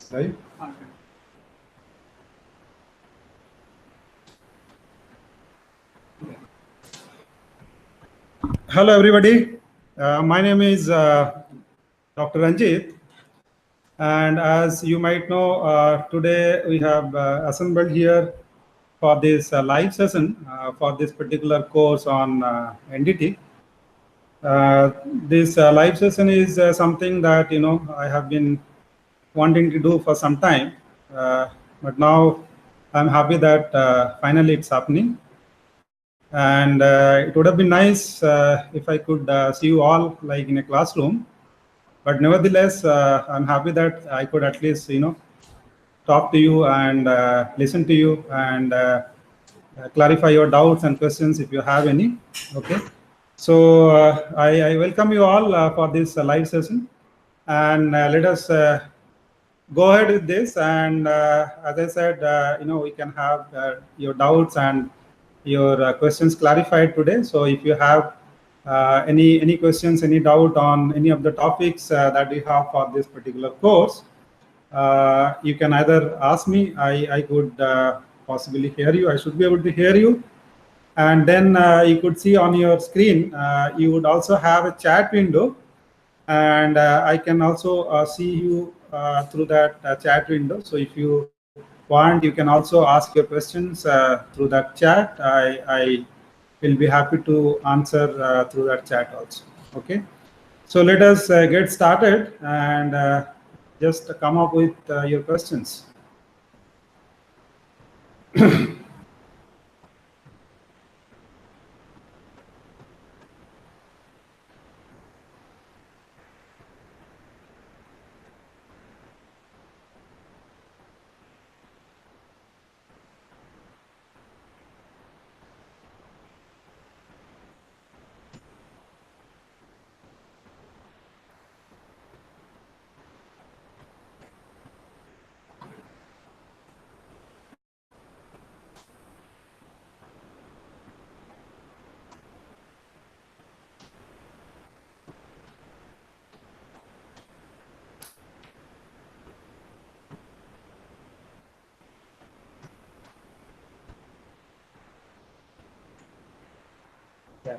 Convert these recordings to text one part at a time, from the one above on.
Right? Okay. Hello, everybody. My name is Dr. Ranjit, and as you might know, today we have assembled here for this live session for this particular course on NDT. This live session is something that I have been wanting to do for some time, but now I'm happy that finally it's happening. And it would have been nice if I could see you all like in a classroom. But nevertheless, I'm happy that I could at least talk to you and listen to you and clarify your doubts and questions if you have any. Okay. So I welcome you all for this live session, and let us go ahead with this. And as I said, we can have your doubts and your questions clarified today. So if you have any questions, any doubt on any of the topics that we have for this particular course, you can either ask me. I could possibly hear you. I should be able to hear you. And then you could see on your screen, you would also have a chat window, and I can also see you through that chat window. So if you want, you can also ask your questions through that chat. I will be happy to answer through that chat also. Okay. So let us get started and just come up with your questions. Yeah.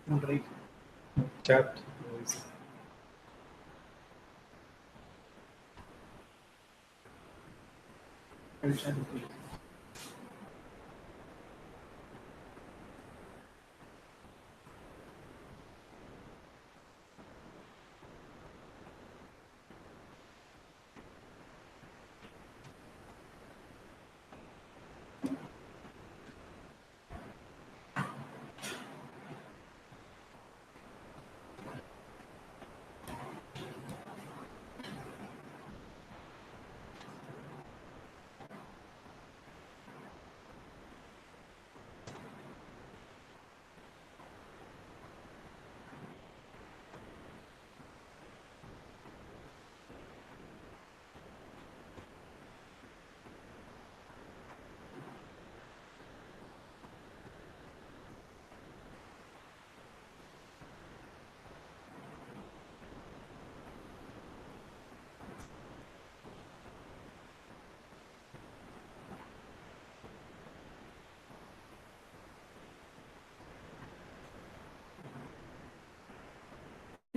Right. Chat.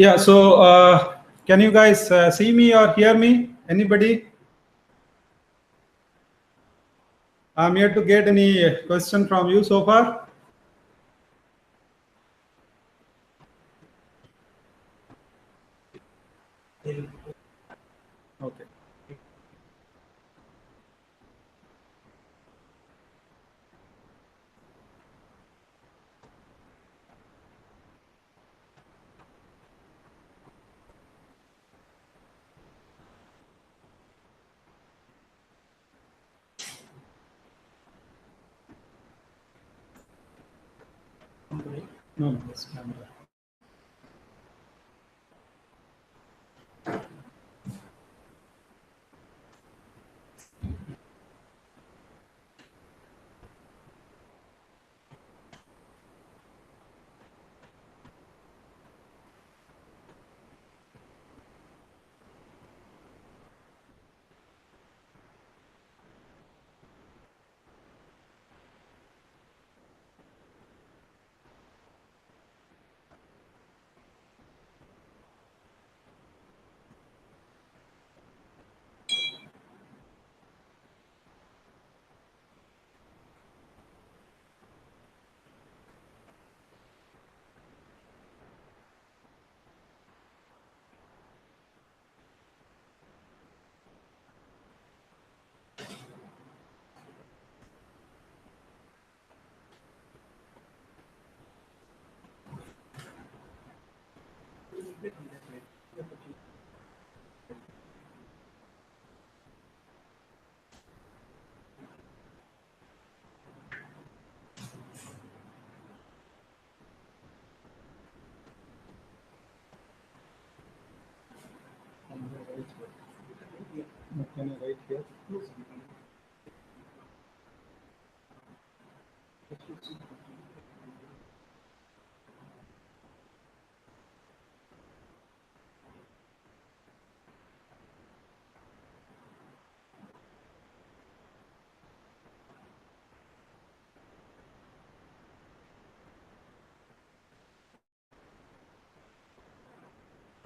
Yeah, so can you guys see me or hear me? Anybody? I'm here to get any question from you so far. Okay. No, this camera. Can I write here?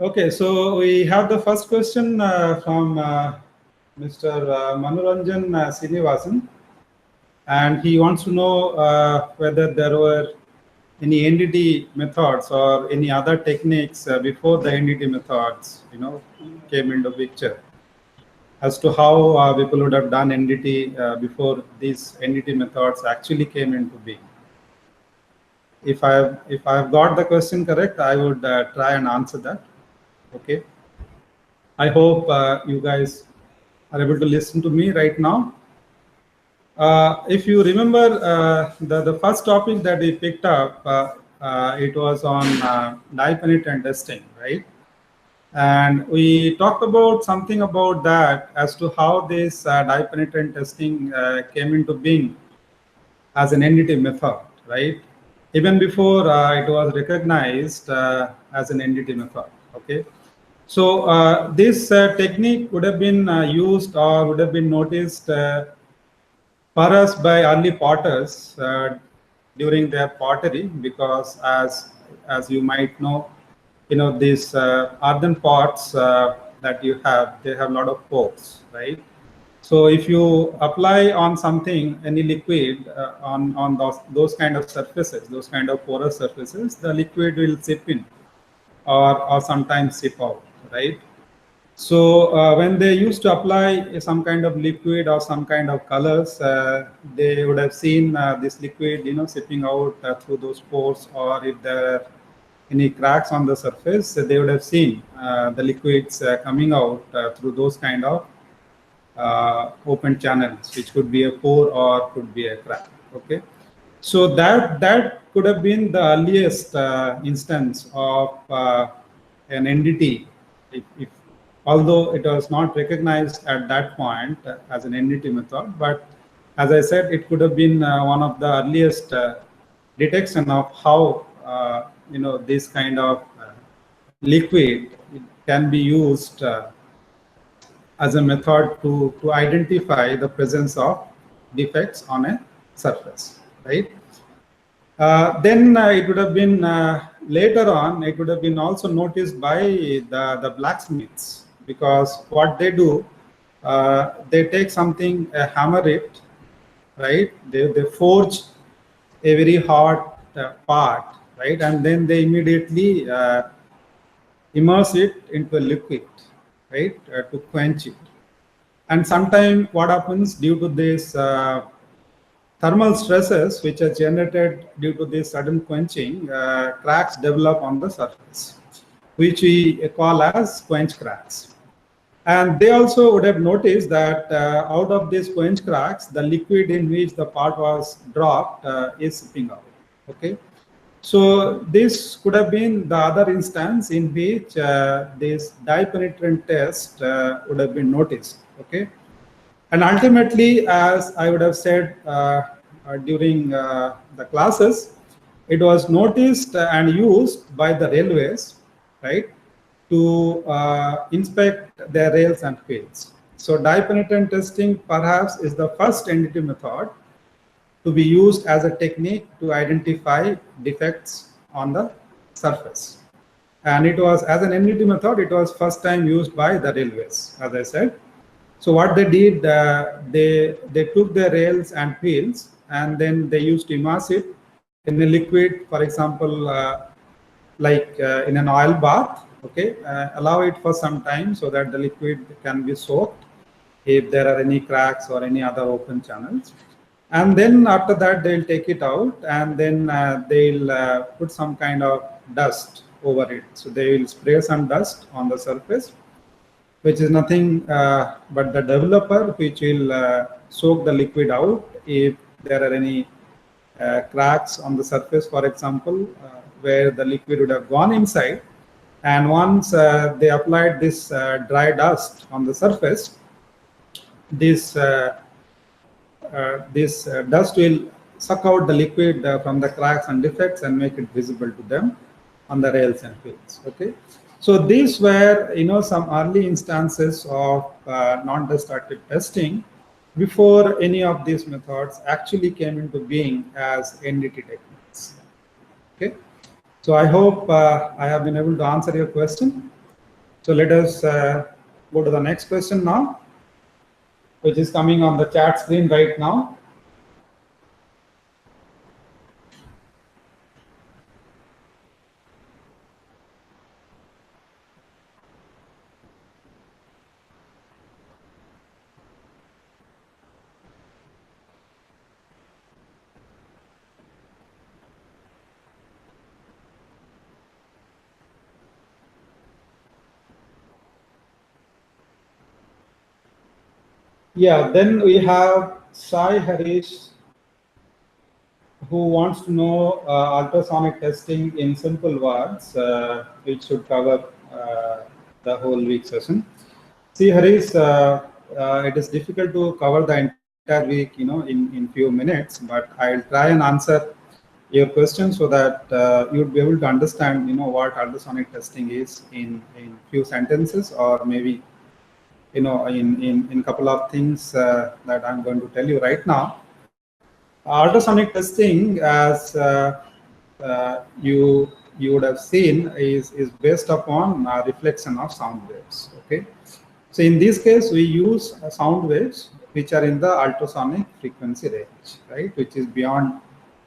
Okay, so we have the first question from Mr. Manoranjan Srinivasan, and he wants to know whether there were any NDT methods or any other techniques before the NDT methods, came into picture, as to how people would have done NDT before these NDT methods actually came into being. If I've got the question correct, I would try and answer that. Okay. I hope you guys are able to listen to me right now. If you remember the first topic that we picked up, it was on dye penetrant testing, right? And we talked about something about that as to how this dye penetrant testing came into being as an NDT method, right? Even before it was recognized as an NDT method, okay? So this technique would have been used or would have been noticed for us by early potters during their pottery, because as you might know, these earthen pots that you have, they have a lot of pores, right? So if you apply on something, any liquid on those kind of surfaces, those kind of porous surfaces, the liquid will seep in or sometimes seep out, right? So when they used to apply some kind of liquid or some kind of colors, they would have seen this liquid, seeping out through those pores, or if there are any cracks on the surface, they would have seen the liquids coming out through those kind of open channels, which could be a pore or could be a crack. Okay, so that could have been the earliest instance of an NDT, if although it was not recognized at that point as an NDT method, but as I said, it could have been one of the earliest detection of how this kind of liquid can be used as a method to identify the presence of defects on a surface, right? Then it would have been later on, it would have been also noticed by the blacksmiths, because what they do, they take something, hammer it, right? They forge a very hot part, right? And then they immediately immerse it into a liquid, right, to quench it. And sometimes what happens due to this thermal stresses which are generated due to this sudden quenching, cracks develop on the surface, which we call as quench cracks. And they also would have noticed that out of these quench cracks, the liquid in which the part was dropped is seeping out. Okay, so this could have been the other instance in which this dye penetrant test would have been noticed. Okay, and ultimately, as I would have said during the classes, it was noticed and used by the railways, right, to inspect their rails and fields. So dye penetrant testing perhaps is the first NDT method to be used as a technique to identify defects on the surface. And it was, as an NDT method, it was first time used by the railways, as I said. So what they did, they took the rails and wheels, and then they used to immerse it in a liquid, for example, like in an oil bath. Okay, allow it for some time so that the liquid can be soaked if there are any cracks or any other open channels. And then after that, they'll take it out, and then they'll put some kind of dust over it. So they will spray some dust on the surface, which is nothing but the developer, which will soak the liquid out if there are any cracks on the surface, for example, where the liquid would have gone inside. And once they applied this dry dust on the surface, this dust will suck out the liquid from the cracks and defects and make it visible to them on the rails and wheels. Okay, so these were some early instances of non-destructive testing before any of these methods actually came into being as NDT techniques. Okay, so I hope I have been able to answer your question. So let us go to the next question now, which is coming on the chat screen right now. Yeah, then we have Sai Harish, who wants to know ultrasonic testing in simple words, which should cover the whole week session. See, Harish, it is difficult to cover the entire week, in few minutes, but I'll try and answer your question so that you'd be able to understand, what ultrasonic testing is in few sentences, or maybe in couple of things that I'm going to tell you right now. Ultrasonic testing, as you would have seen, is based upon reflection of sound waves. Okay, so in this case we use sound waves which are in the ultrasonic frequency range, right, which is beyond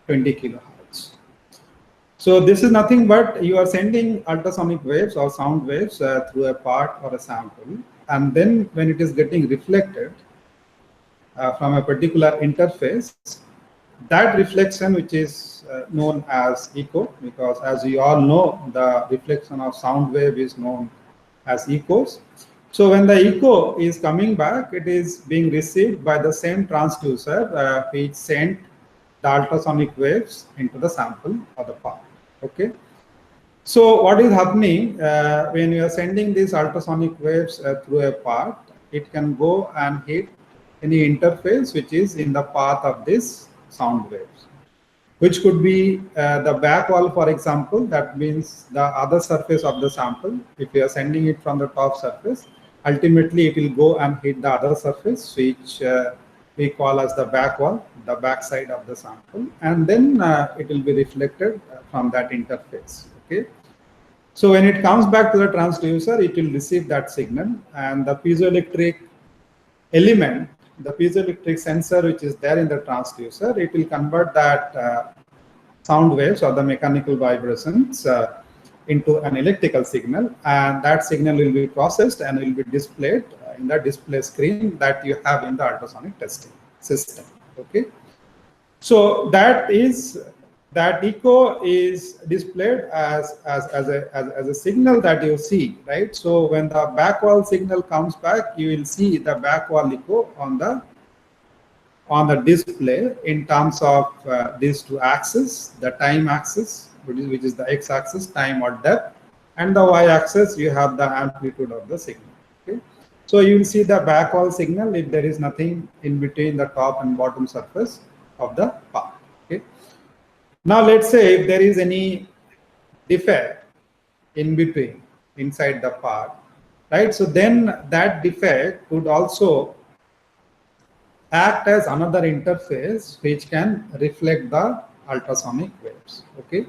20 kilohertz. So this is nothing but you are sending ultrasonic waves or sound waves through a part or a sample, and then when it is getting reflected from a particular interface, that reflection, which is known as echo, because as we all know, the reflection of sound wave is known as echoes. So when the echo is coming back, it is being received by the same transducer which sent the ultrasonic waves into the sample or the part. Okay. So what is happening when you are sending these ultrasonic waves through a part, it can go and hit any interface which is in the path of this sound waves, which could be the back wall, for example. That means the other surface of the sample. If you are sending it from the top surface, ultimately it will go and hit the other surface, which we call as the back wall, the back side of the sample, and then it will be reflected from that interface. Okay. So when it comes back to the transducer, it will receive that signal, and the piezoelectric element, the piezoelectric sensor which is there in the transducer, it will convert that sound waves or the mechanical vibrations into an electrical signal, and that signal will be processed and will be displayed in the display screen that you have in the ultrasonic testing system. Okay, so that echo is displayed as a signal that you see, right? So when the back wall signal comes back, you will see the back wall echo on the display in terms of these two axes: the time axis, which is the x-axis, time or depth, and the y-axis, you have the amplitude of the signal. Okay, so you will see the back wall signal if there is nothing in between the top and bottom surface of the part. Okay. Now let's say if there is any defect in between inside the part, right? So then that defect could also act as another interface which can reflect the ultrasonic waves. Okay,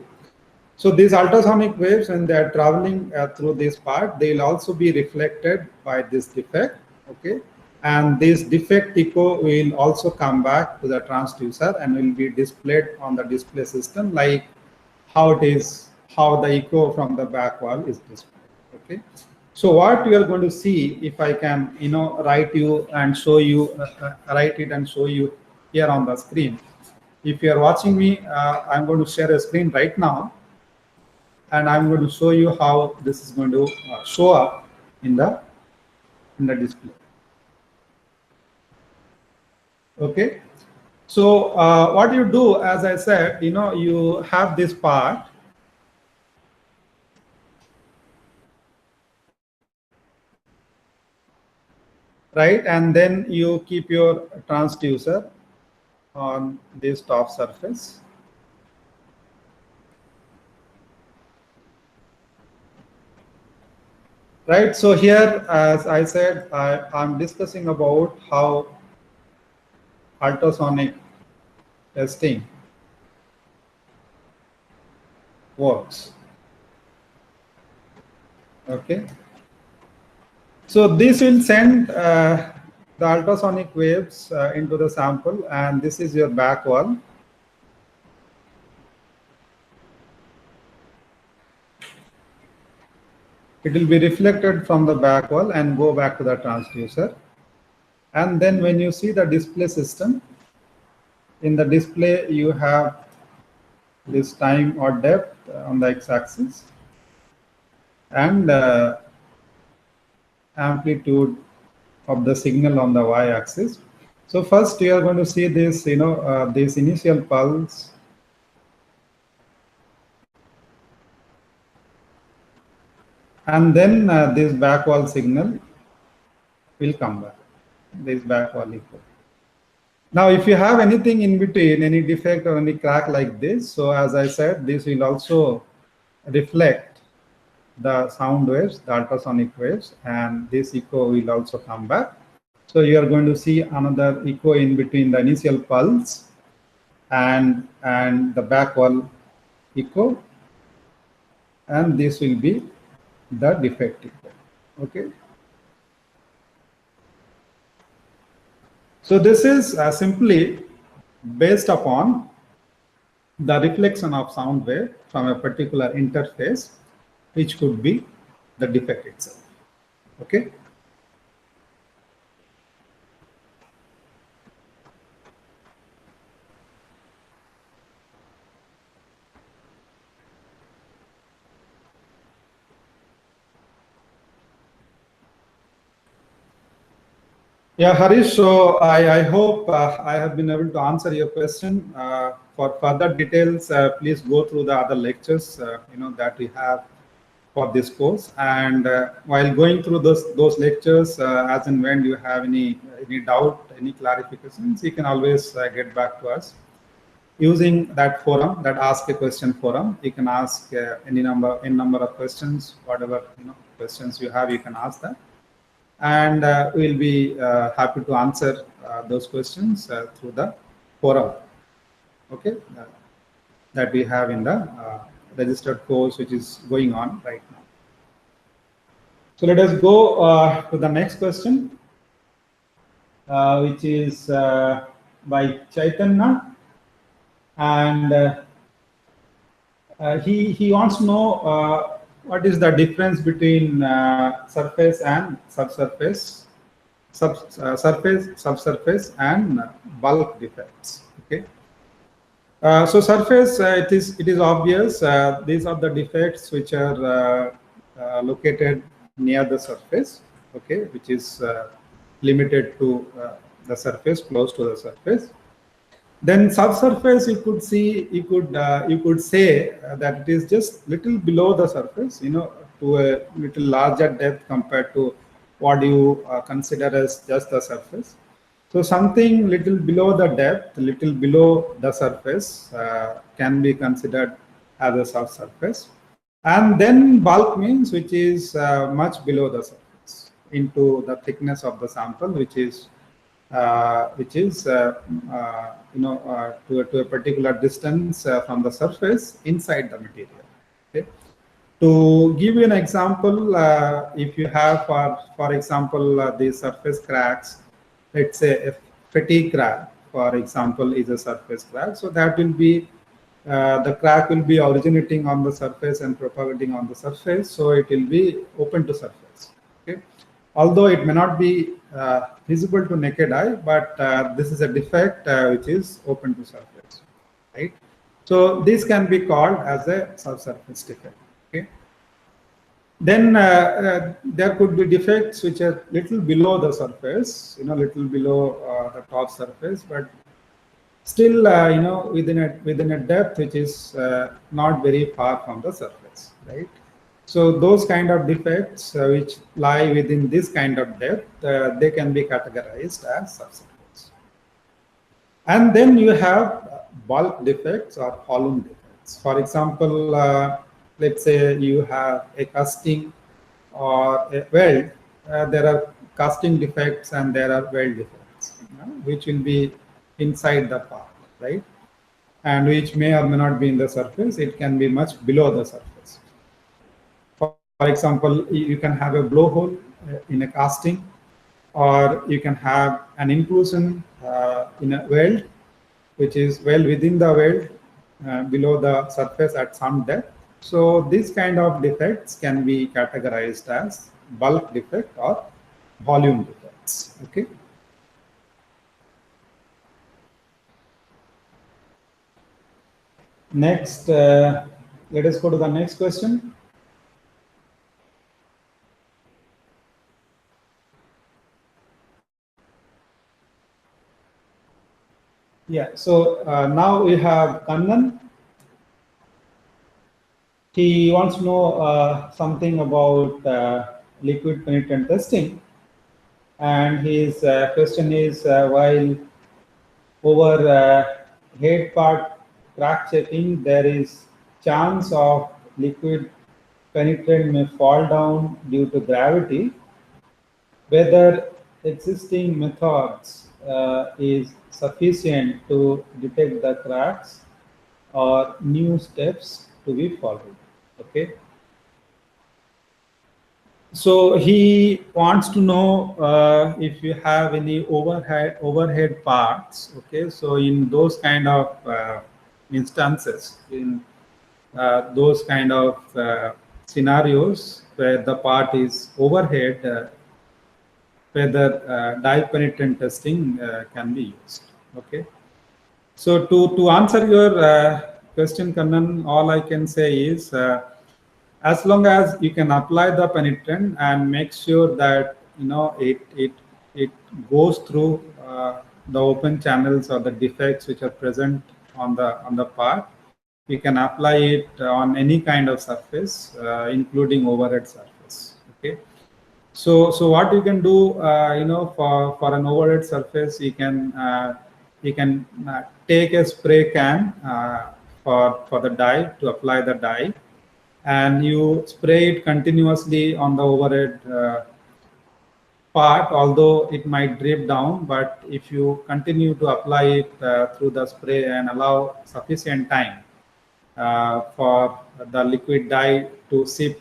so these ultrasonic waves, when they are traveling through this part, they will also be reflected by this defect. Okay, and this defect echo will also come back to the transducer and will be displayed on the display system, like how the echo from the back wall is displayed. Okay, so what you are going to see, if I can write it and show you here on the screen. If you are watching me, I'm going to share a screen right now. and I'm going to show you how this is going to show up in the display. Okay, so what you do, as I said, you have this part, right, and then you keep your transducer on this top surface. Right, so here, as I said, I'm discussing about how ultrasonic testing works. Okay, so this will send the ultrasonic waves into the sample, and this is your back wall. It will be reflected from the back wall and go back to the transducer. And then when you see the display system, in the display you have this time or depth on the x-axis and amplitude of the signal on the y-axis. So first you are going to see this, this initial pulse, and then this back wall signal will come back, this back wall echo. Now, if you have anything in between, any defect or any crack like this, so as I said, this will also reflect the sound waves, the ultrasonic waves, and this echo will also come back. So you are going to see another echo in between the initial pulse and the back wall echo, and this will be the defect echo. Okay. So this is simply based upon the reflection of sound wave from a particular interface, which could be the defect itself. Okay. Yeah, Harish, so I hope I have been able to answer your question. For further details, please go through the other lectures that we have for this course. And while going through those lectures, as and when you have any doubt, any clarifications, you can always get back to us using that forum, that Ask a Question forum. You can ask any number of questions, whatever questions you have, you can ask that. And we'll be happy to answer those questions through the forum, okay, that we have in the registered course, which is going on right now. So let us go to the next question, which is by Chaitanya, and he wants to know what is the difference between surface and subsurface, surface, subsurface, and bulk defects. Okay. So surface, it is obvious. These are the defects which are located near the surface. Okay, which is limited to the surface, close to the surface. Then subsurface, you could see, you could say that it is just little below the surface, to a little larger depth compared to what you consider as just the surface. So something little below the depth, little below the surface can be considered as a subsurface. And then bulk means which is much below the surface, into the thickness of the sample, which is to a particular distance from the surface inside the material. Okay. To give you an example, if you have, for example, the surface cracks, let's say a fatigue crack, for example, is a surface crack. So that will be the crack will be originating on the surface and propagating on the surface. So it will be open to surface. Okay. Although it may not be visible to naked eye, but this is a defect which is open to surface, right? So this can be called as a subsurface defect. Then there could be defects which are little below the surface, little below the top surface, but still, within a depth which is not very far from the surface, right? So those kind of defects which lie within this kind of depth, they can be categorized as subsurface. And then you have bulk defects or volume defects. For example, let's say you have a casting or a weld. There are casting defects and there are weld defects, which will be inside the part, right? And which may or may not be in the surface. It can be much below the surface. For example, you can have a blowhole in a casting, or you can have an intrusion in a weld, which is well within the weld below the surface at some depth. So these kind of defects can be categorized as bulk defect or volume defects. Okay. Next, let us go to the next question. Yeah, so now we have Kannan. He wants to know something about liquid penetrant testing. And his question is, while over head part crack checking, there is chance of liquid penetrant may fall down due to gravity, whether existing methods is sufficient to detect the cracks or new steps to be followed. Okay. So he wants to know if you have any overhead parts. Okay, so in those kind of instances, in those kind of scenarios where the part is overhead, whether dye penetrant testing can be used. Okay, so to answer your question, Kannan, all I can say is, as long as you can apply the penetrant and make sure that it goes through the open channels or the defects which are present on the part, you can apply it on any kind of surface, including overhead surface. Okay. So what you can do, for an overhead surface, you can take a spray can for the dye, to apply the dye, and you spray it continuously on the overhead part, although it might drip down. But if you continue to apply it through the spray and allow sufficient time for the liquid dye to seep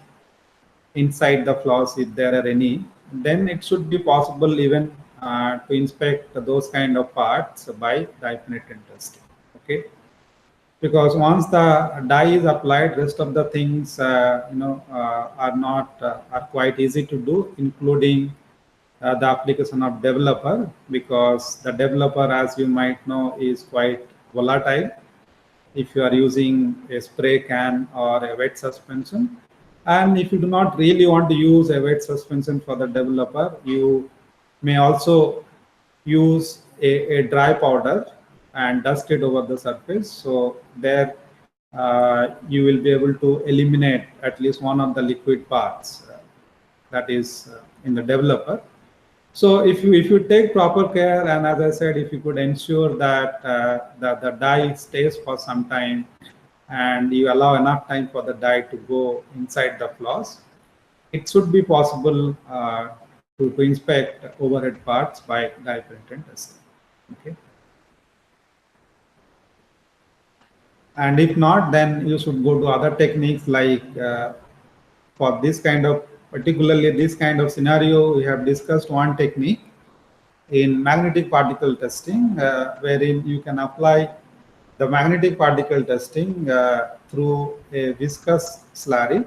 inside the flaws, if there are any, then it should be possible even to inspect those kind of parts by dye penetrant testing. Okay. Because once the dye is applied, rest of the things are quite easy to do, including the application of developer, because the developer, as you might know, is quite volatile if you are using a spray can or a wet suspension. And if you do not really want to use a wet suspension for the developer, you may also use a dry powder and dust it over the surface. So there you will be able to eliminate at least one of the liquid parts that is in the developer. So if you take proper care, and as I said, if you could ensure that the dye stays for some time, and you allow enough time for the dye to go inside the flaws, it should be possible to inspect overhead parts by dye penetrant testing. Okay. And if not, then you should go to other techniques, like for this kind of, particularly this kind of scenario, we have discussed one technique in magnetic particle testing, wherein you can apply the magnetic particle testing through a viscous slurry.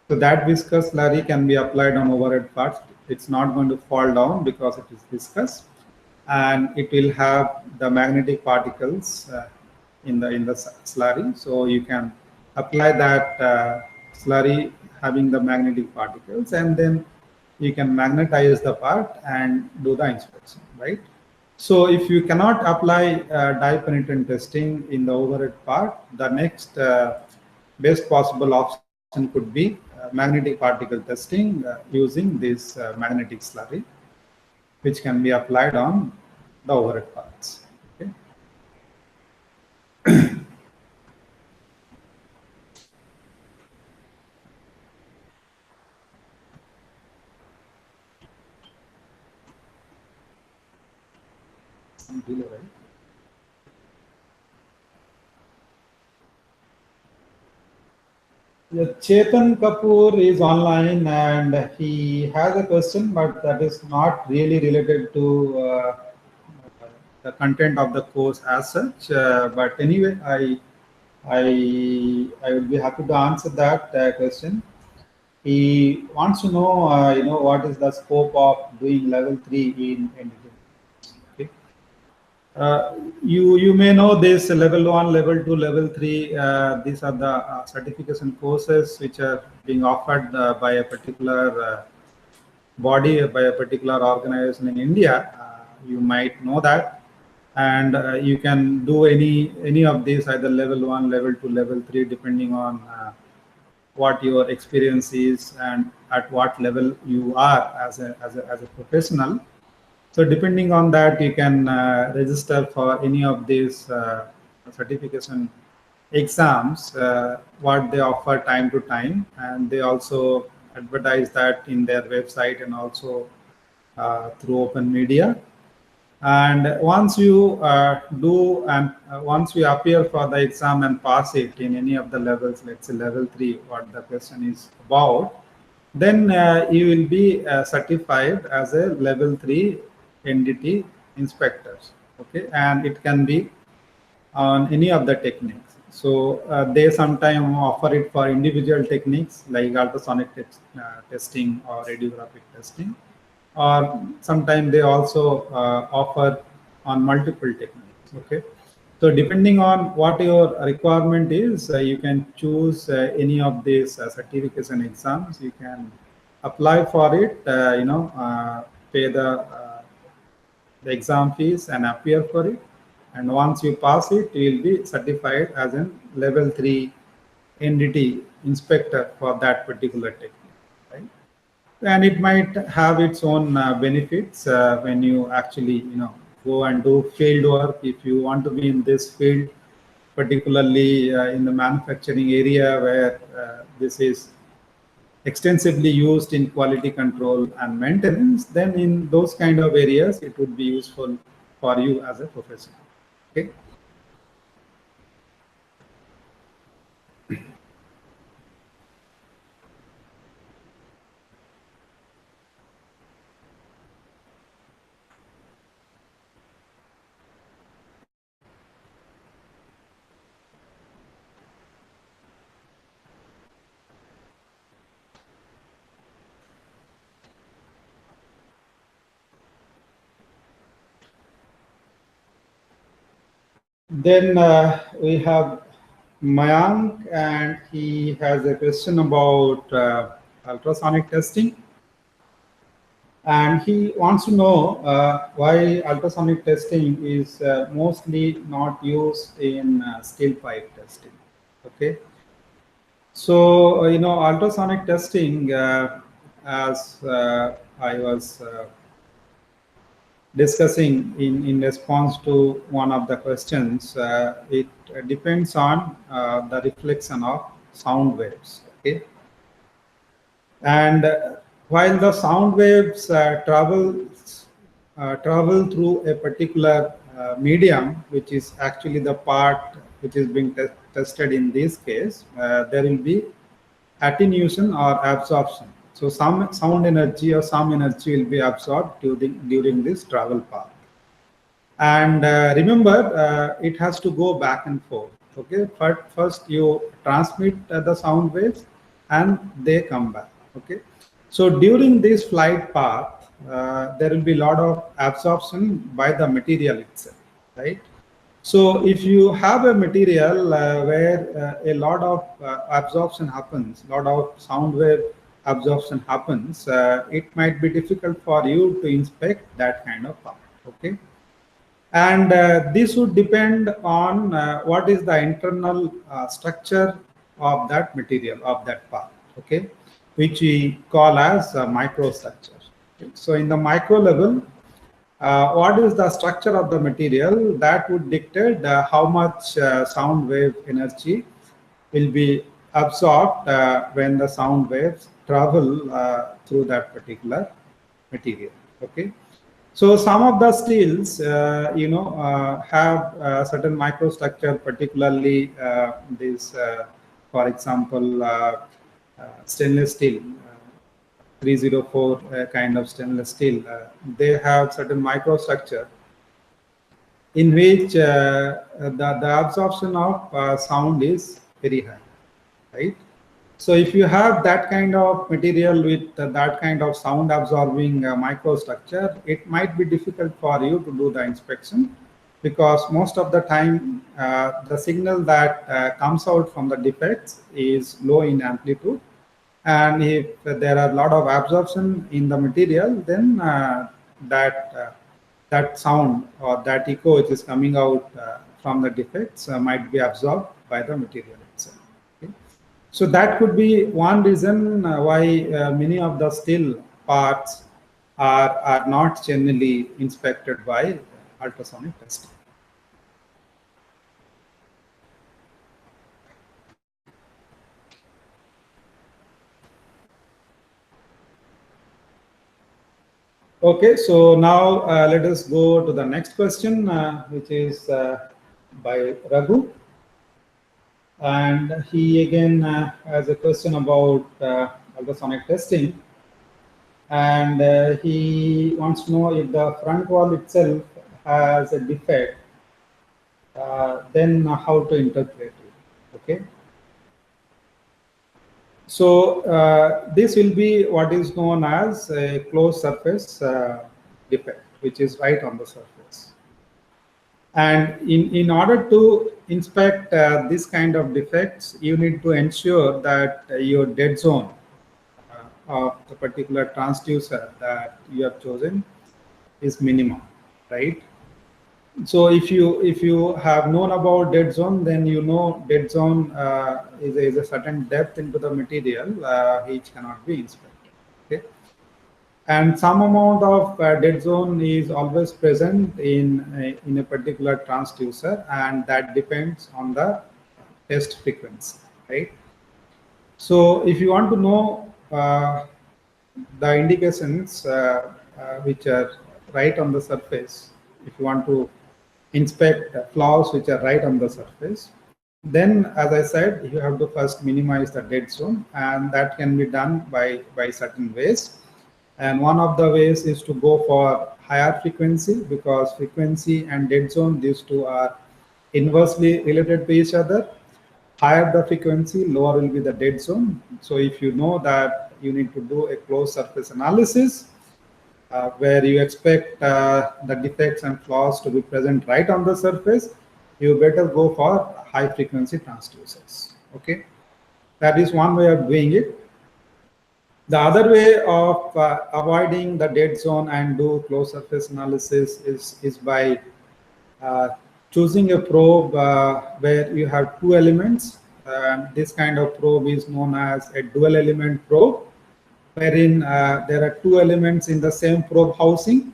So that viscous slurry can be applied on overhead parts. It's not going to fall down because it is viscous, and it will have the magnetic particles in the slurry. So you can apply that slurry having the magnetic particles, and then you can magnetize the part and do the inspection, right? So if you cannot apply dye penetrant testing in the overhead part, the next best possible option could be magnetic particle testing using this magnetic slurry, which can be applied on the overhead parts. Okay. Some delay, right? Yeah, Chetan Kapoor is online and he has a question, but that is not really related to the content of the course as such. But anyway, I will be happy to answer that question. He wants to know, what is the scope of doing level 3 in NDT. Okay. You may know this level 1, level 2, level 3. These are the certification courses which are being offered by a particular body, by a particular organization in India. You might know that, and you can do any of these, either level 1, level 2, level 3, depending on what your experience is and at what level you are as a professional. So depending on that, you can register for any of these certification exams, what they offer time to time, and they also advertise that in their website and also through open media. And once you once you appear for the exam and pass it in any of the levels, let's say level 3, what the question is about, then you will be certified as a level 3 NDT inspector. Okay, and it can be on any of the techniques. So they sometimes offer it for individual techniques like ultrasonic testing or radiographic testing, or sometimes they also offer on multiple techniques. Okay, so depending on what your requirement is, you can choose any of these certification exams. You can apply for it, pay the exam fees and appear for it, and once you pass it, you will be certified as a level 3 NDT inspector for that particular technique, right? And it might have its own benefits when you actually go and do field work. If you want to be in this field, particularly in the manufacturing area where this is extensively used in quality control and maintenance, then in those kind of areas it would be useful for you as a professional. Okay. Then we have Mayank, and he has a question about ultrasonic testing. And he wants to know why ultrasonic testing is mostly not used in steel pipe testing. Okay. So, ultrasonic testing, as I was discussing in response to one of the questions, it depends on the reflection of sound waves. Okay, and while the sound waves travel through a particular medium, which is actually the part which is being tested in this case, there will be attenuation or absorption. So some sound energy or some energy will be absorbed during this travel path. And remember, it has to go back and forth. Okay, but first you transmit the sound waves and they come back. Okay, so during this flight path, there will be a lot of absorption by the material itself, right? So if you have a material where a lot of absorption happens, a lot of sound wave absorption happens, it might be difficult for you to inspect that kind of part. Okay, and this would depend on what is the internal structure of that material, of that part. Okay, which we call as microstructure. Okay? So in the micro level, what is the structure of the material, that would dictate how much sound wave energy will be absorbed when the sound waves travel through that particular material. Okay, so some of the steels, have certain microstructure, particularly this, for example, stainless steel. 304 kind of stainless steel, they have certain microstructure in which the absorption of sound is very high, right? So if you have that kind of material with that kind of sound absorbing microstructure, it might be difficult for you to do the inspection, because most of the time the signal that comes out from the defects is low in amplitude. And if there are a lot of absorption in the material, then that sound or that echo which is coming out from the defects might be absorbed by the material itself. Okay? So that could be one reason why many of the steel parts are not generally inspected by ultrasonic testing. Okay, so now let us go to the next question, which is by Raghu. And he again has a question about ultrasonic testing. And he wants to know if the front wall itself has a defect, then how to interpret it. Okay. So this will be what is known as a closed surface defect, which is right on the surface. And in order to inspect this kind of defects, you need to ensure that your dead zone of the particular transducer that you have chosen is minimum, right? So if you have known about dead zone, then you know dead zone is a certain depth into the material which cannot be inspected. Okay, and some amount of dead zone is always present in a particular transducer, and that depends on the test frequency, right? So if you want to know the indications which are right on the surface, if you want to inspect flaws which are right on the surface, then as I said, you have to first minimize the dead zone, and that can be done by certain ways. And one of the ways is to go for higher frequency, because frequency and dead zone, these two are inversely related to each other. Higher the frequency, lower will be the dead zone. So if you know that you need to do a closed surface analysis, where you expect the defects and flaws to be present right on the surface, you better go for high frequency transducers. Okay, that is one way of doing it. The other way of avoiding the dead zone and do closed surface analysis is by choosing a probe where you have two elements. This kind of probe is known as a dual element probe, wherein there are two elements in the same probe housing.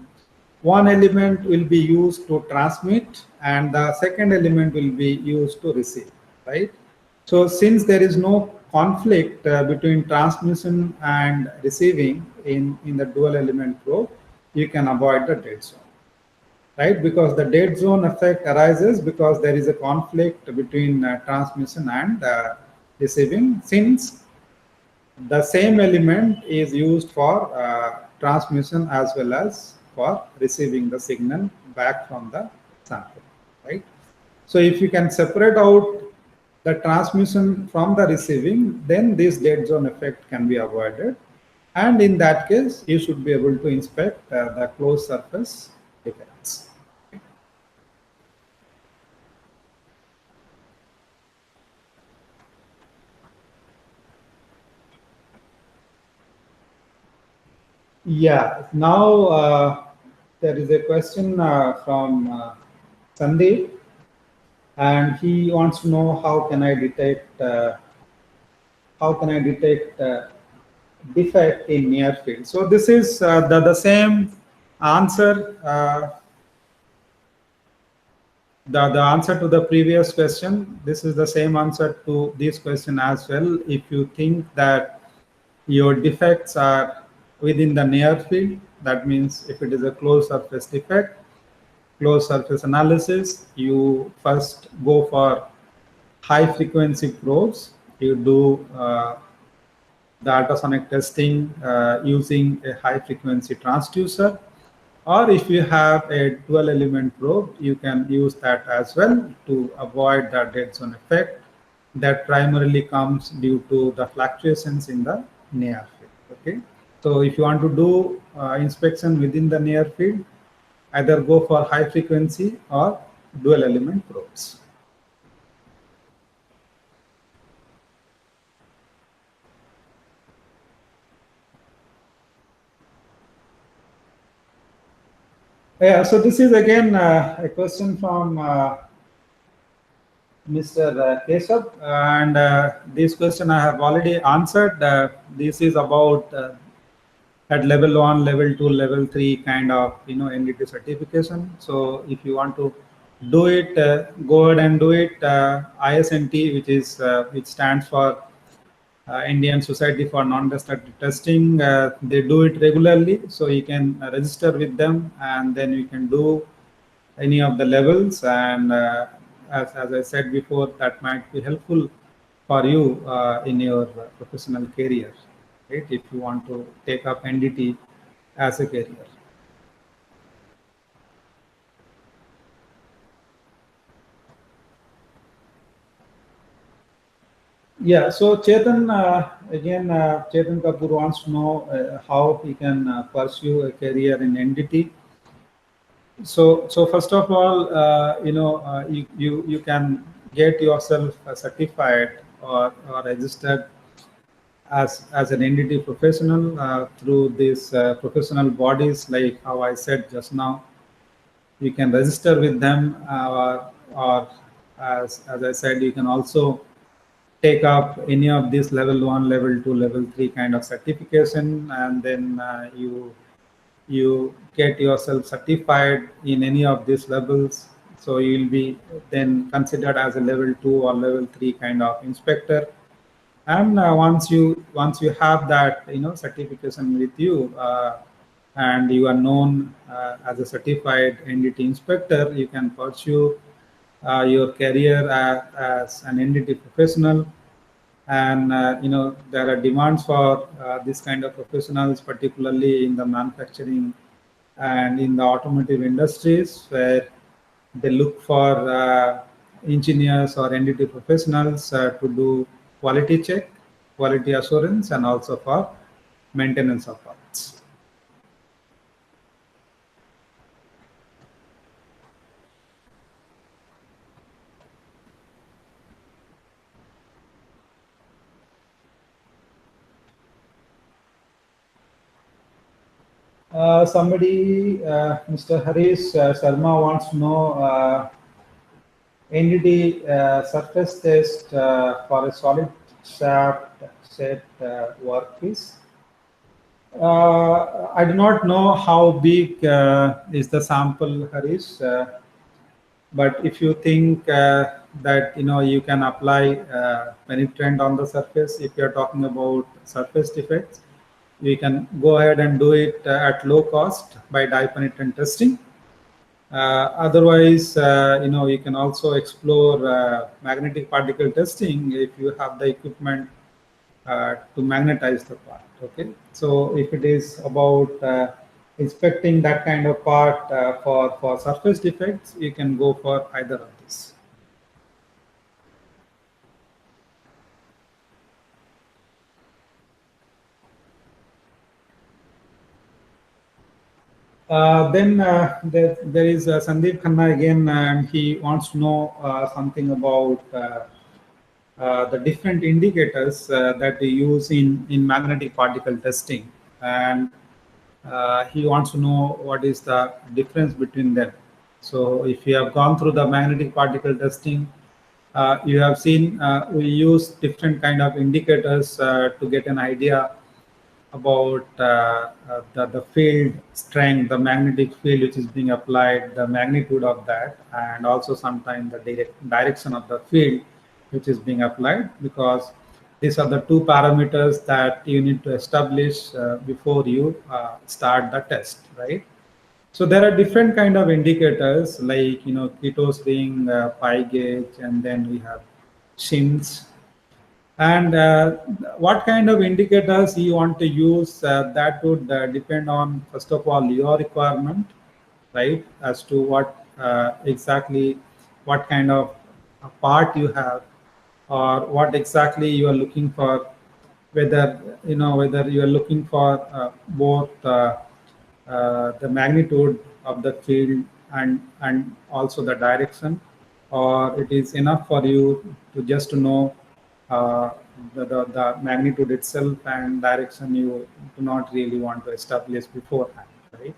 One element will be used to transmit, and the second element will be used to receive, right? So since there is no conflict between transmission and receiving in the dual element probe, you can avoid the dead zone, right? Because the dead zone effect arises because there is a conflict between transmission and receiving, since the same element is used for transmission as well as for receiving the signal back from the sample, right? So if you can separate out the transmission from the receiving, then this dead zone effect can be avoided. And in that case, you should be able to inspect the closed surface defects. Yeah, now there is a question from Sandeep, and he wants to know how can I detect defect in near field. So this is the same answer. The answer to the previous question, this is the same answer to this question as well. If you think that your defects are within the near field, that means if it is a closed surface defect, closed surface analysis, you first go for high frequency probes. You do the ultrasonic testing using a high frequency transducer, or if you have a dual element probe, you can use that as well to avoid the dead zone effect that primarily comes due to the fluctuations in the near field. Okay, so if you want to do inspection within the near field, either go for high frequency or dual element probes. Yeah, so this is again a question from Mr. Keshav, and this question I have already answered. This is about at level 1, level 2, level 3 kind of NDT certification. So if you want to do it, go ahead and do it. ISNT, which stands for Indian Society for Non-Destructive Testing, they do it regularly, so you can register with them, and then you can do any of the levels. And as I said before, that might be helpful for you in your professional career, right? If you want to take up NDT as a career. Yeah, so Chetan, again, Chetan Kapoor wants to know how he can pursue a career in NDT. So first of all, you can get yourself certified or registered as an NDT professional through these professional bodies, like how I said just now. You can register with them, or as I said, you can also take up any of these level 1, level 2, level 3 kind of certification, and then you get yourself certified in any of these levels. So you'll be then considered as a level 2 or level 3 kind of inspector. And once you have that certification with you, and you are known as a certified NDT inspector, you can pursue your career as an NDT professional. And there are demands for this kind of professionals, particularly in the manufacturing and in the automotive industries, where they look for engineers or NDT professionals to do quality check, quality assurance, and also for maintenance of parts. Mr. Harish Sharma wants to know NDT surface test for a solid shaft set workpiece. I do not know how big is the sample, Harish, but if you think that you can apply penetrant on the surface, if you are talking about surface defects, we can go ahead and do it at low cost by dye penetrant testing. Otherwise, you can also explore magnetic particle testing if you have the equipment to magnetize the part. Okay, so if it is about inspecting that kind of part for surface defects, you can go for either of these. Then there is Sandeep Khanna again, and he wants to know something about the different indicators that we use in magnetic particle testing. And he wants to know what is the difference between them. So if you have gone through the magnetic particle testing, you have seen we use different kind of indicators to get an idea about the field strength, the magnetic field which is being applied, the magnitude of that, and also sometimes the direction of the field which is being applied, because these are the two parameters that you need to establish before you start the test, right? So there are different kind of indicators like, Keto's ring, pi gauge, and then we have shims. And what kind of indicators you want to use, that would depend on, first of all, your requirement, right? As to what exactly, what kind of part you have, or what exactly you are looking for, whether you are looking for both the magnitude of the field and also the direction, or it is enough for you to just to know uh, the magnitude itself and direction you do not really want to establish beforehand, right?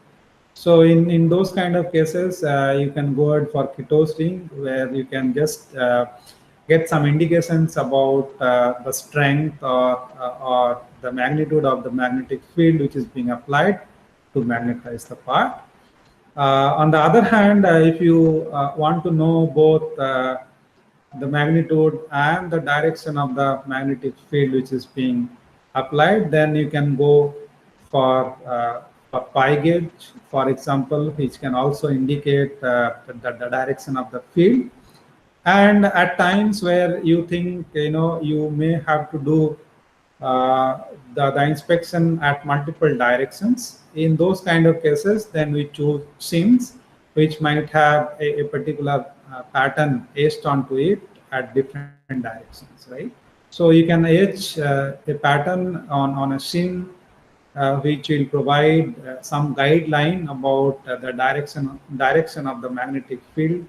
So in those kind of cases, you can go ahead for Keto's ring, where you can just get some indications about the strength or the magnitude of the magnetic field which is being applied to magnetize the part. On the other hand, if you want to know both the magnitude and the direction of the magnetic field which is being applied, then you can go for pi gauge, for example, which can also indicate the direction of the field. And at times where you think you may have to do the inspection at multiple directions, in those kind of cases, then we choose sims which might have a particular pattern etched onto it at different directions, right? So you can etch a pattern on a sim which will provide some guideline about the direction of the magnetic field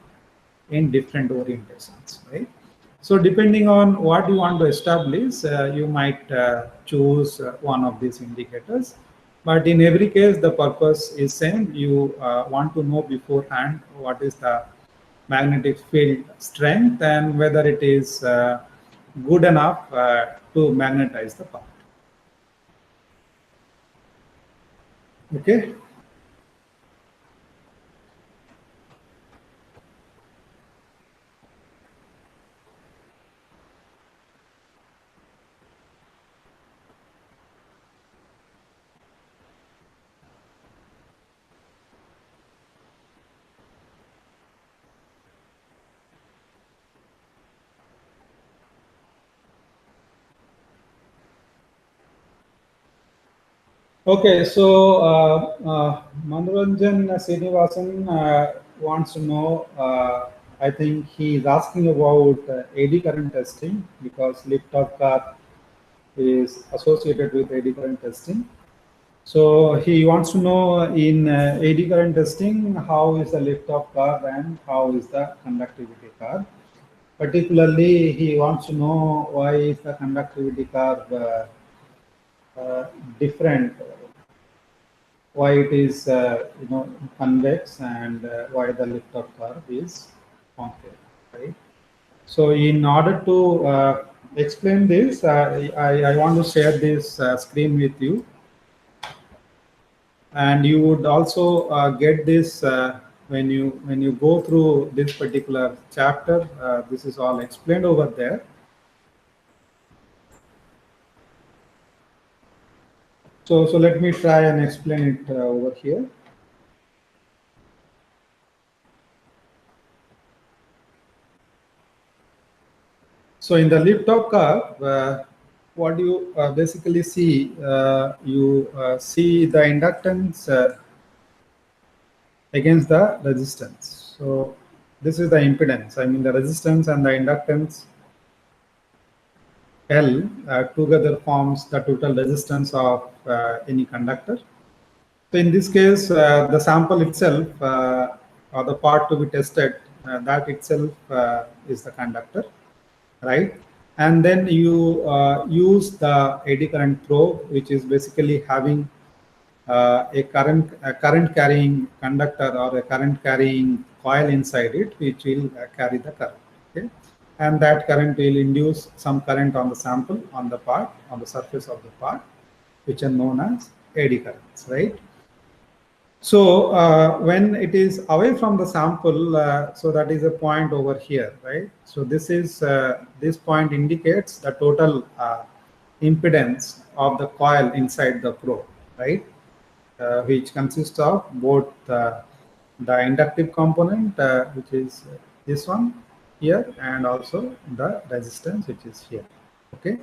in different orientations, right? So depending on what you want to establish, you might choose one of these indicators. But in every case, the purpose is same. You want to know beforehand what is the magnetic field strength and whether it is good enough to magnetize the part. Okay. Okay, so Manoranjan Srinivasan wants to know, I think he is asking about AD current testing, because lift-off car is associated with AD current testing. So he wants to know in AD current testing, how is the lift-off curve and how is the conductivity curve. Particularly, he wants to know why is the conductivity curve different, why it is convex, and why the lift-off curve is concave, right? So in order to explain this, I want to share this screen with you, and you would also get this when you go through this particular chapter. This is all explained over there. So let me try and explain it over here. So in the lift-off curve, what you basically see, you see the inductance against the resistance. So this is the impedance. I mean, the resistance and the inductance L together forms the total resistance of any conductor. So in this case, the sample itself or the part to be tested, that itself is the conductor, right? And then you use the eddy current probe, which is basically having a current carrying conductor or a current carrying coil inside it, which will carry the current. Okay, and that current will induce some current on the sample, on the part, on the surface of the part, which are known as eddy currents, right? So when it is away from the sample, so that is a point over here, right? So this point indicates the total impedance of the coil inside the probe, right? Which consists of both the inductive component, which is this one here, and also the resistance, which is here. Okay.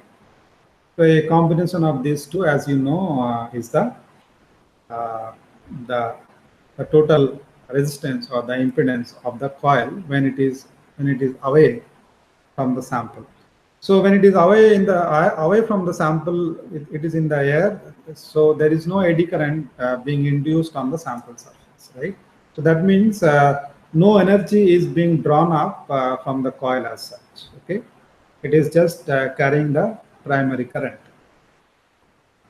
So a combination of these two, as you know, is uh, the the total resistance or the impedance of the coil when it is away from the sample. So when it is away away from the sample, it is in the air. So there is no eddy current being induced on the sample surface, right? So that means no energy is being drawn up from the coil as such. Okay, it is just carrying the primary current.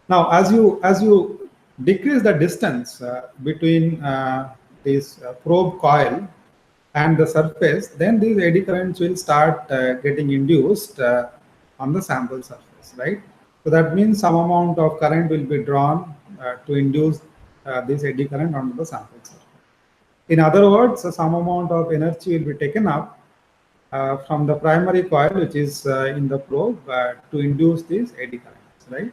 Now, as you decrease the distance between this probe coil and the surface, then these eddy currents will start getting induced on the sample surface, right? So that means some amount of current will be drawn to induce this eddy current onto the sample surface. In other words, some amount of energy will be taken up from the primary coil, which is in the probe, to induce these eddy currents, right?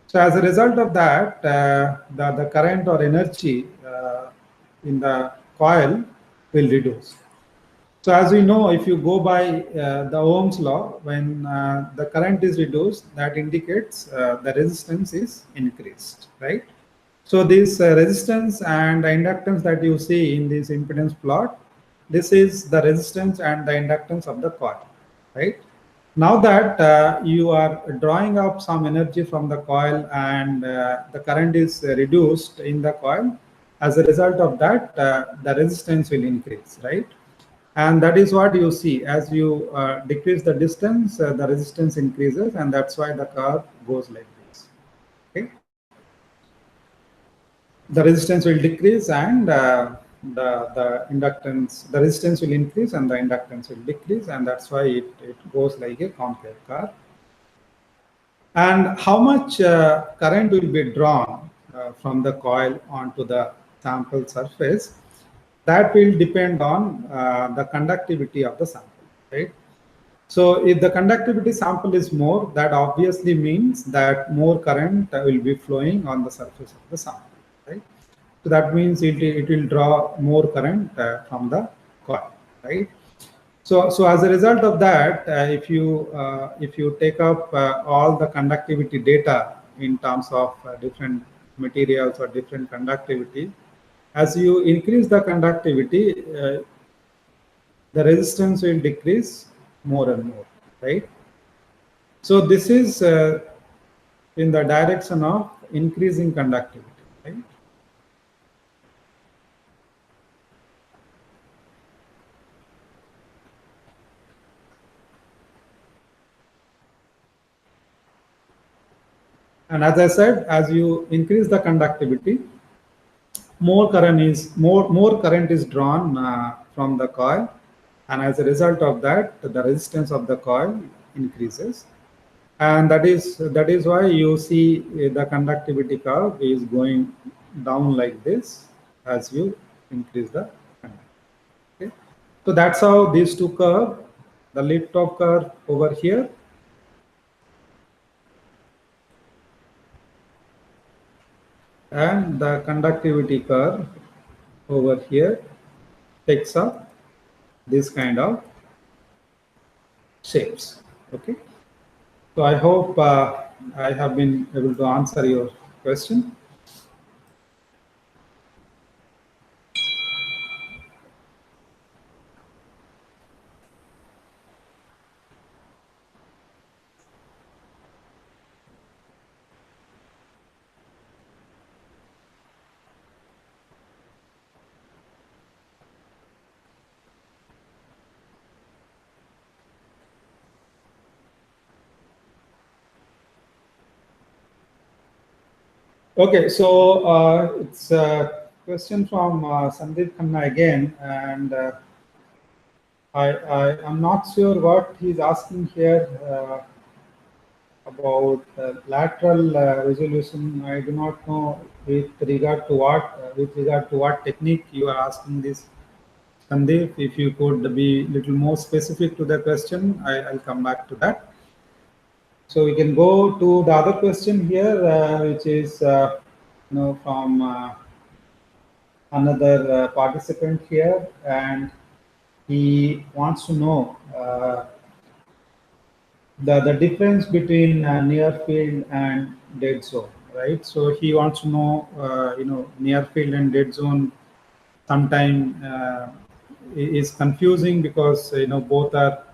So as a result of that, the current or energy in the coil will reduce. So as we know, if you go by the Ohm's law, when the current is reduced, that indicates the resistance is increased, right? So this resistance and the inductance that you see in this impedance plot, this is the resistance and the inductance of the coil, right? Now that you are drawing up some energy from the coil and the current is reduced in the coil, as a result of that, the resistance will increase, right? And that is what you see as you decrease the distance, the resistance increases, and that's why the curve goes like this. Okay, the resistance will decrease and the resistance will increase and the inductance will decrease, and that's why it goes like a concave curve. And how much current will be drawn from the coil onto the sample surface, that will depend on the conductivity of the sample, right? So if the conductivity sample is more, that obviously means that more current will be flowing on the surface of the sample, right? So that means it will draw more current from the coil, right? So as a result of that, if you take up all the conductivity data in terms of different materials or different conductivity, as you increase the conductivity, the resistance will decrease more and more, right? So this is in the direction of increasing conductivity, right? And as I said, as you increase the conductivity, more current is drawn from the coil, and as a result of that, the resistance of the coil increases, and that is why you see the conductivity curve is going down like this as you increase the conductivity. Okay? So that's how these two curve, the lift-off curve over here and the conductivity curve over here, takes up this kind of shapes. Okay, so I hope I have been able to answer your question. Okay, so it's a question from Sandeep Khanna again, and I'm not sure what he's asking here about lateral resolution. I do not know with regard to what technique you are asking this, Sandeep. If you could be little more specific to the question, I'll come back to that. So we can go to the other question here, which is from another participant here, and he wants to know the difference between near field and dead zone, right? So he wants to know, near field and dead zone sometime is confusing because both are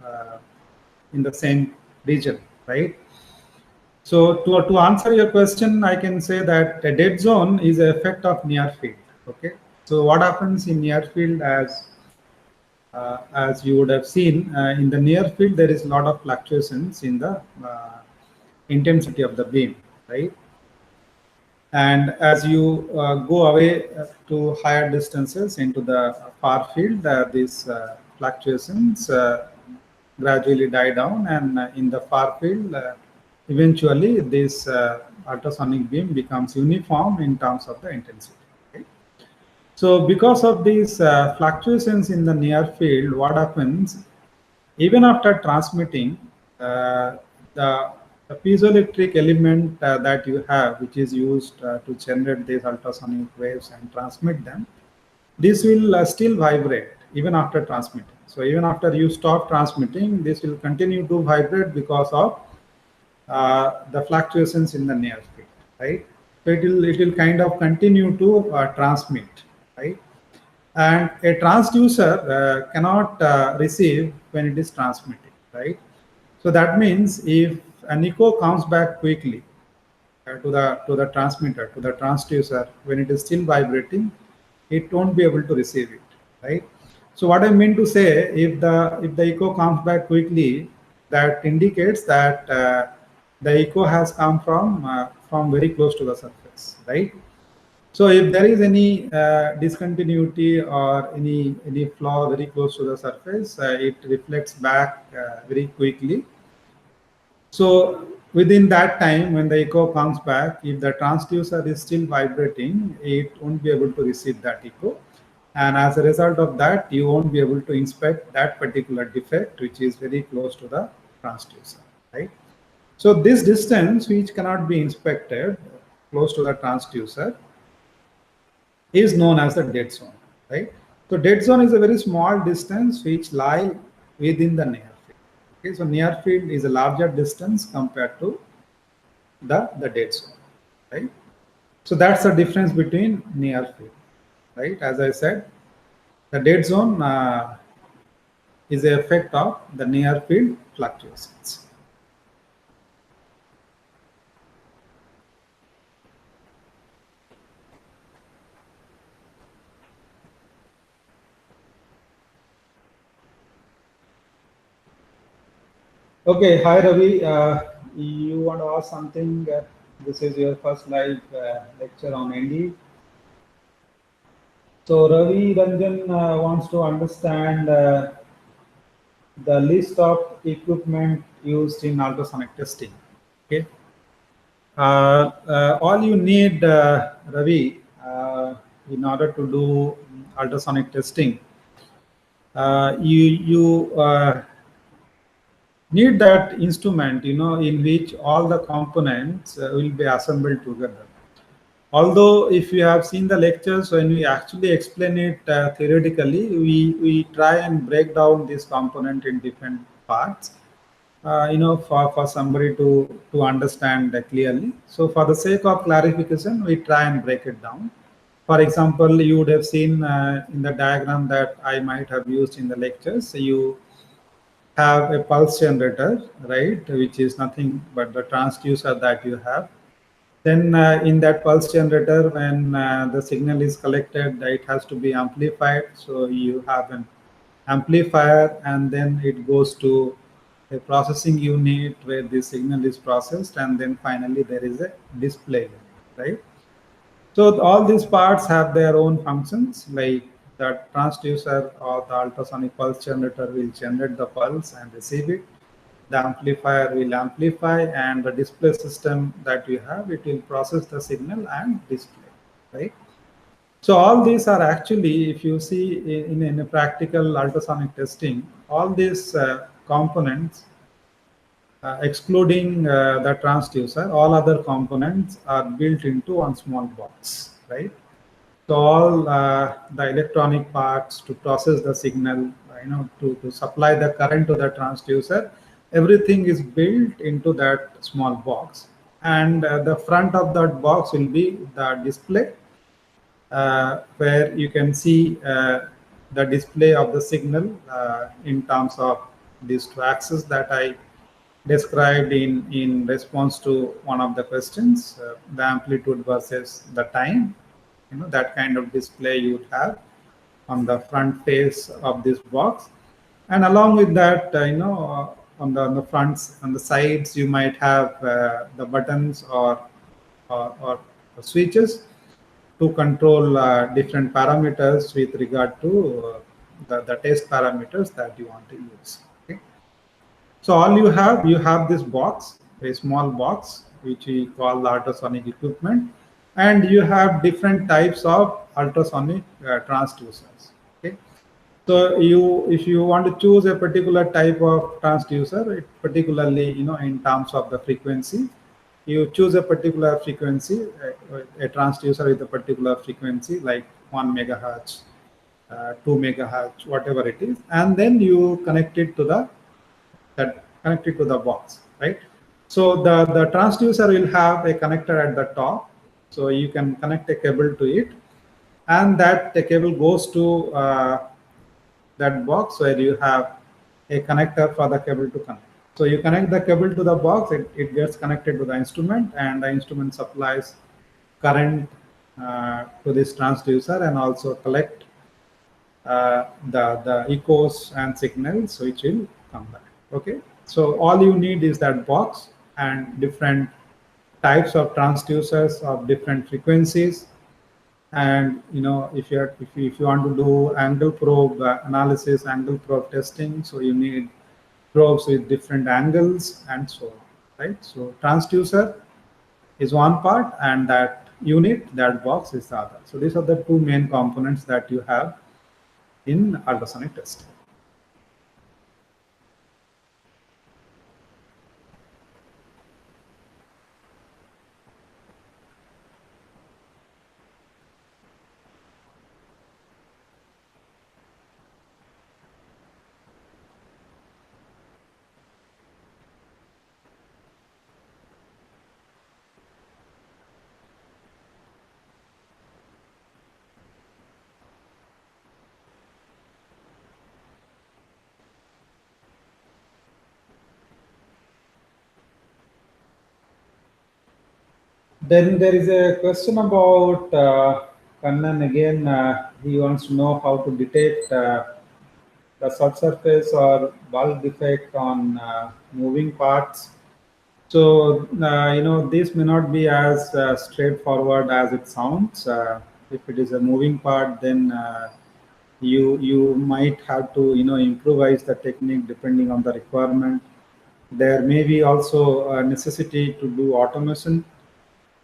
in the same region, right? So to answer your question, I can say that a dead zone is an effect of near field. Okay. So what happens in near field, as you would have seen in the near field, there is a lot of fluctuations in the intensity of the beam, right? And as you go away to higher distances into the far field, these fluctuations gradually die down, and in the far field, eventually this ultrasonic beam becomes uniform in terms of the intensity. Okay? So because of these fluctuations in the near field, what happens, even after transmitting, uh, the, the piezoelectric element that you have, which is used to generate these ultrasonic waves and transmit them, this will still vibrate even after transmitting. So even after you stop transmitting, this will continue to vibrate because of the fluctuations in the near field, right? So it will kind of continue to transmit, right? And a transducer cannot receive when it is transmitting, right? So that means if an echo comes back quickly to the transmitter, to the transducer, when it is still vibrating, it won't be able to receive it, right? So what I mean to say, if the echo comes back quickly, that indicates that the echo has come from very close to the surface, right? So if there is any discontinuity or any flaw very close to the surface, it reflects back very quickly. So within that time, when the echo comes back, if the transducer is still vibrating, it won't be able to receive that echo. And as a result of that, you won't be able to inspect that particular defect, which is very close to the transducer, right? So this distance, which cannot be inspected close to the transducer, is known as the dead zone, right? So dead zone is a very small distance which lie within the near field. Okay, so near field is a larger distance compared to the dead zone, right? So that's the difference between near field, right? As I said, the dead zone is the effect of the near field fluctuations. Okay, hi Ravi. You want to ask something? This is your first live lecture on ND. So Ravi Ranjan wants to understand the list of equipment used in ultrasonic testing. Okay. All you need, Ravi, in order to do ultrasonic testing, you need that instrument, in which all the components will be assembled together. Although if you have seen the lectures, when we actually explain it theoretically, we try and break down this component in different parts, for somebody to understand clearly. So for the sake of clarification, we try and break it down. For example, you would have seen in the diagram that I might have used in the lectures, you have a pulse generator, right, which is nothing but the transducer that you have. Then in that pulse generator, when the signal is collected, it has to be amplified. So you have an amplifier, and then it goes to a processing unit where the signal is processed, and then finally there is a display, right? So all these parts have their own functions, like the transducer or the ultrasonic pulse generator will generate the pulse and receive it. The amplifier will amplify, and the display system that you have, it will process the signal and display, right? So all these are actually, if you see in a practical ultrasonic testing, all these components, excluding the transducer, all other components are built into one small box, right? So all the electronic parts to process the signal, to supply the current to the transducer, everything is built into that small box. And the front of that box will be the display, where you can see the display of the signal in terms of these two axes that I described in response to one of the questions, the amplitude versus the time. That kind of display you would have on the front face of this box. And along with that, on the fronts, on the sides, you might have the buttons or switches to control different parameters with regard to the test parameters that you want to use. Okay? So all you have this box, a small box, which we call the ultrasonic equipment, and you have different types of ultrasonic transducers. Okay, so if you want to choose a particular type of transducer, particularly in terms of the frequency, you choose a particular frequency, a transducer with a particular frequency like 1 megahertz, 2 megahertz, whatever it is, and then you connect it to the box, right? So the transducer will have a connector at the top, so you can connect a cable to it, and that the cable goes to that box where you have a connector for the cable to connect. So you connect the cable to the box, it gets connected to the instrument, and the instrument supplies current to this transducer and also collect the echoes and signals which will come back. Okay, so all you need is that box and different types of transducers of different frequencies. And if you want to do angle probe analysis, angle probe testing, so you need probes with different angles and so on, right? So transducer is one part, and that unit, that box, is the other. So these are the two main components that you have in ultrasonic testing. Then there is a question about Kannan again. He wants to know how to detect the subsurface or bulk defect on moving parts. So this may not be as straightforward as it sounds. If it is a moving part, then you might have to improvise the technique depending on the requirement. There may be also a necessity to do automation.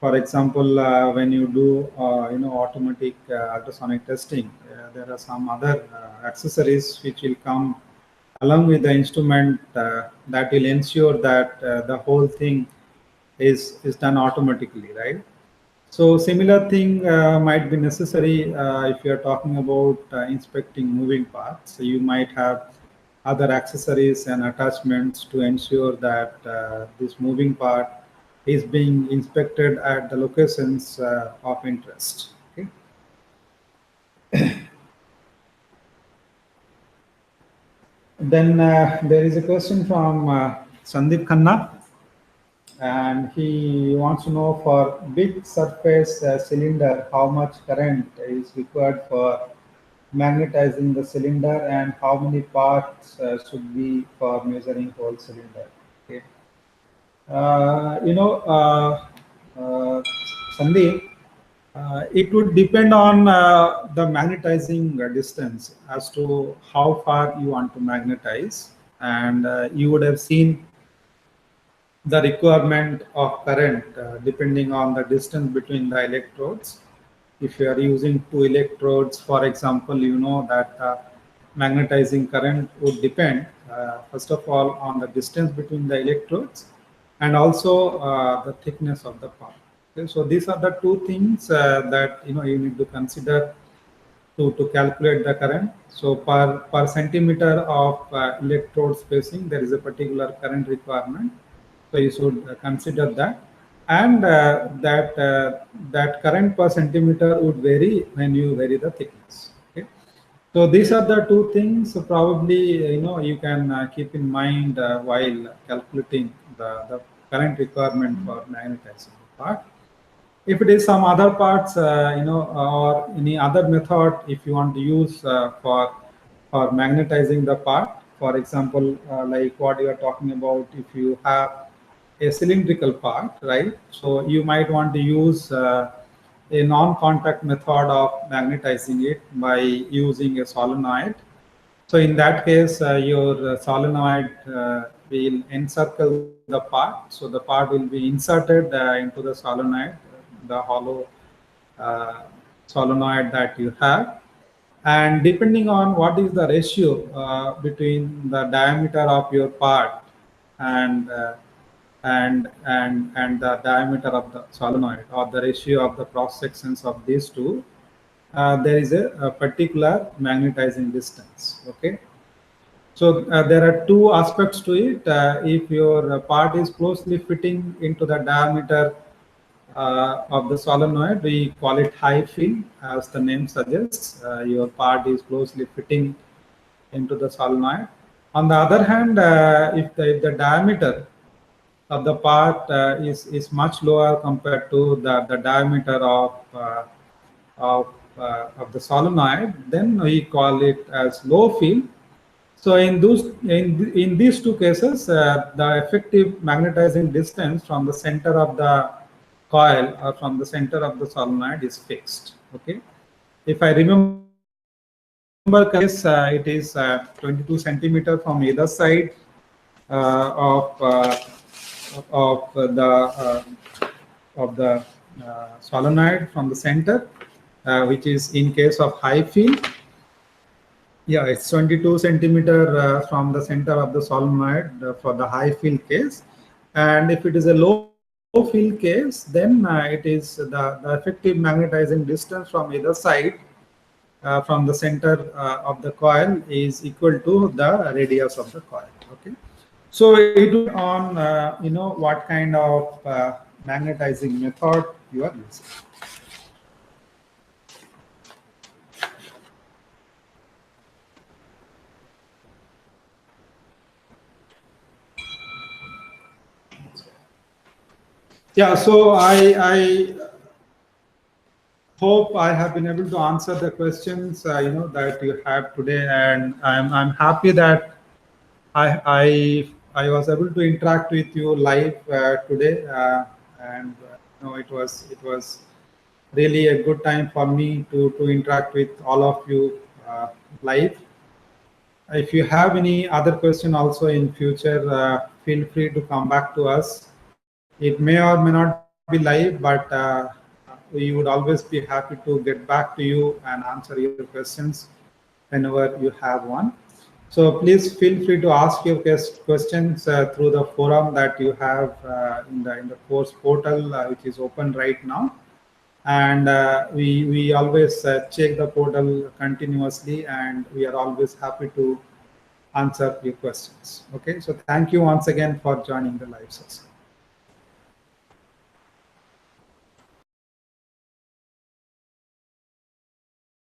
For example, when you do automatic ultrasonic testing, there are some other accessories which will come along with the instrument that will ensure that the whole thing is done automatically, right? So similar thing might be necessary if you are talking about inspecting moving parts. So you might have other accessories and attachments to ensure that this moving part is being inspected at the locations of interest. Okay. Then there is a question from Sandeep Khanna, and he wants to know for big surface cylinder, how much current is required for magnetizing the cylinder, and how many parts should be for measuring whole cylinder. Okay. Uh, you know, uh, Sandeep, It would depend on the magnetizing distance as to how far you want to magnetize, and you would have seen the requirement of current depending on the distance between the electrodes. If you are using two electrodes, for example, you know that magnetizing current would depend first of all on the distance between the electrodes and also the thickness of the part. Okay, so these are the two things that you need to consider to calculate the current. So per centimeter of electrode spacing, there is a particular current requirement. So you should consider that, and that current per centimeter would vary when you vary the thickness. Okay. So these are the two things probably you can keep in mind while calculating the current requirement for magnetizing the part. If it is some other parts, or any other method, if you want to use for magnetizing the part, for example, like what you are talking about, if you have a cylindrical part, right? So you might want to use a non-contact method of magnetizing it by using a solenoid. So in that case, your solenoid will encircle the part. So the part will be inserted into the solenoid, the hollow uh, solenoid that you have. And depending on what is the ratio between the diameter of your part and and the diameter of the solenoid, or the ratio of the cross sections of these two, there is a particular magnetizing distance. Okay. So there are two aspects to it. If your part is closely fitting into the diameter of the solenoid, we call it high fill, as the name suggests. Your part is closely fitting into the solenoid. On the other hand, if the diameter of the part is much lower compared to the diameter of the solenoid, then we call it as low fill. So in these two cases, the effective magnetizing distance from the center of the coil or from the center of the solenoid is fixed. Okay, if I remember correctly, it is 22 centimeter from either side of the solenoid from the center, which is in case of high field. Yeah, it's 22 centimeter from the center of the solenoid for the high field case. And if it is a low field case, then it is the effective magnetizing distance from either side from the center of the coil is equal to the radius of the coil. Okay. So it would on what kind of magnetizing method you are using. Yeah, so I hope I have been able to answer the questions that you have today, and I'm happy that I was able to interact with you live today, and it was really a good time for me to interact with all of you live. If you have any other question also in future, feel free to come back to us. It may or may not be live, but we would always be happy to get back to you and answer your questions whenever you have one. So please feel free to ask your questions through the forum that you have in the course portal, which is open right now. And we always check the portal continuously, and we are always happy to answer your questions. Okay, so thank you once again for joining the live session.